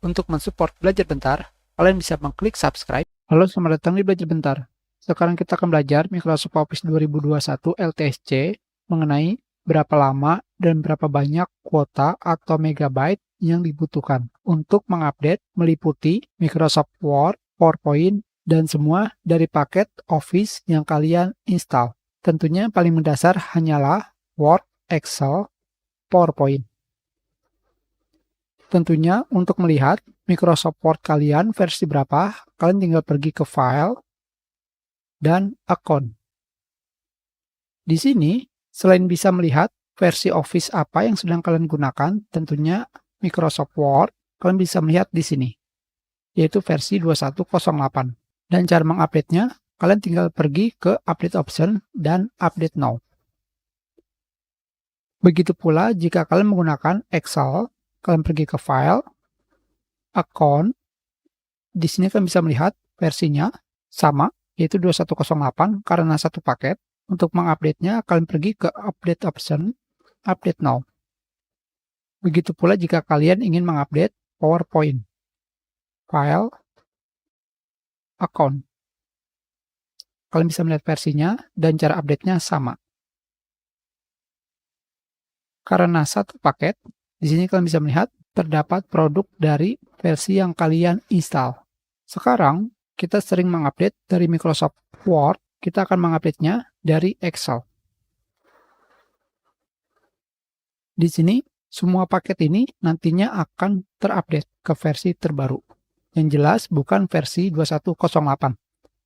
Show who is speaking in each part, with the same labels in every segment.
Speaker 1: Untuk mensupport Belajar Bentar, kalian bisa mengklik subscribe. Halo, selamat datang di Belajar Bentar. Sekarang kita akan belajar Microsoft Office 2021 LTSC mengenai berapa lama dan berapa banyak kuota atau megabyte yang dibutuhkan untuk mengupdate meliputi Microsoft Word, PowerPoint, dan semua dari paket Office yang kalian install. Tentunya paling mendasar hanyalah Word, Excel, PowerPoint. Tentunya untuk melihat Microsoft Word kalian versi berapa, kalian tinggal pergi ke File dan Account. Di sini, selain bisa melihat versi Office apa yang sedang kalian gunakan, tentunya Microsoft Word, kalian bisa melihat di sini, yaitu versi 2108. Dan cara mengupdate-nya, kalian tinggal pergi ke Update Option dan Update Now. Begitu pula jika kalian menggunakan Excel, kalian pergi ke File, Account. Di sini kalian bisa melihat versinya sama, yaitu 2108 karena satu paket. Untuk mengupdate-nya, kalian pergi ke Update Option, Update Now. Begitu pula jika kalian ingin mengupdate PowerPoint, File, Account. Kalian bisa melihat versinya dan cara update-nya sama. Karena satu paket, di sini kalian bisa melihat terdapat produk dari versi yang kalian install. Sekarang, kita sering mengupdate dari Microsoft Word, kita akan mengupdate-nya dari Excel. Di sini, semua paket ini nantinya akan terupdate ke versi terbaru. Yang jelas bukan versi 2108,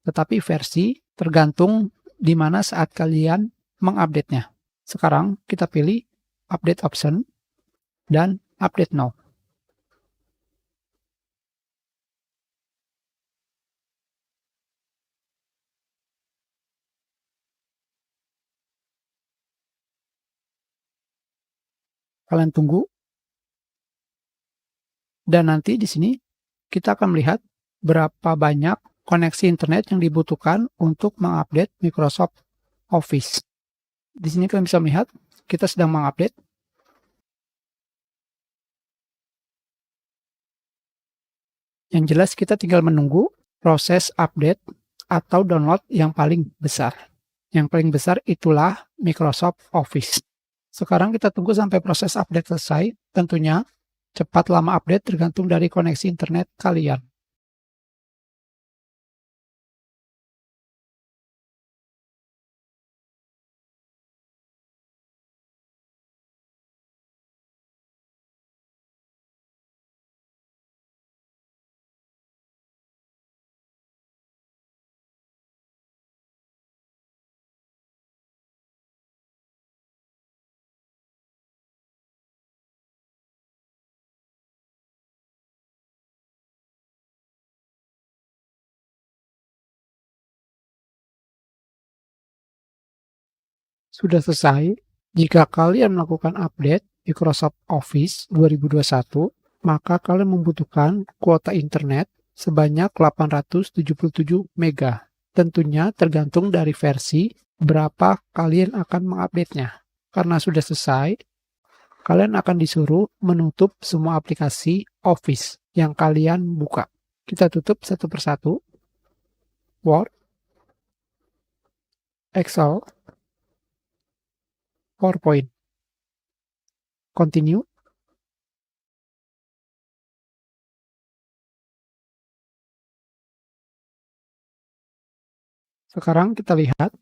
Speaker 1: tetapi versi tergantung di mana saat kalian mengupdate-nya. Sekarang kita pilih Update Option dan Update Now. Kalian tunggu. Dan nanti di sini kita akan melihat berapa banyak koneksi internet yang dibutuhkan untuk mengupdate Microsoft Office. Di sini kalian bisa melihat kita sedang mengupdate. Yang jelas kita tinggal menunggu proses update atau download yang paling besar. Yang paling besar itulah Microsoft Office. Sekarang kita tunggu sampai proses update selesai. Tentunya cepat lama update tergantung dari koneksi internet kalian. Sudah selesai. Jika kalian melakukan update Microsoft Office 2021, maka kalian membutuhkan kuota internet sebanyak 877 mega. Tentunya tergantung dari versi berapa kalian akan mengupdate-nya. Karena sudah selesai, kalian akan disuruh menutup semua aplikasi Office yang kalian buka. Kita tutup satu persatu. Word, Excel, PowerPoint. Continue. Sekarang kita lihat.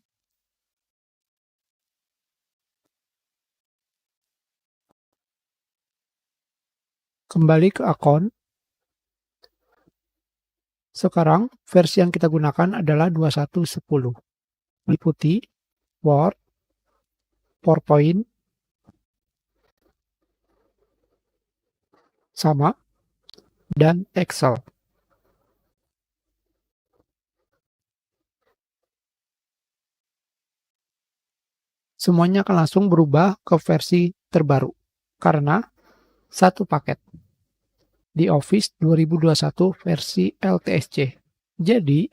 Speaker 1: Kembali ke akun. Sekarang versi yang kita gunakan adalah 2110. Meliputi Word, PowerPoint, sama, dan Excel. Semuanya akan langsung berubah ke versi terbaru karena satu paket di Office 2021 versi LTSC. Jadi,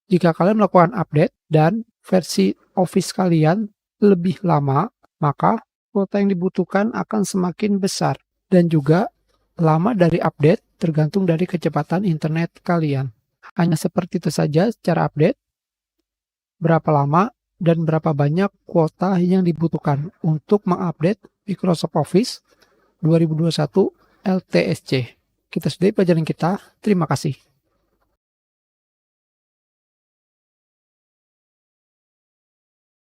Speaker 1: jika kalian melakukan update dan versi Office kalian lebih lama, maka kuota yang dibutuhkan akan semakin besar dan juga Lama dari update tergantung dari kecepatan internet kalian. Hanya seperti itu saja cara update, berapa lama, dan berapa banyak kuota yang dibutuhkan untuk mengupdate Microsoft Office 2021 LTSC. Kita sudahi pelajaran kita. Terima kasih.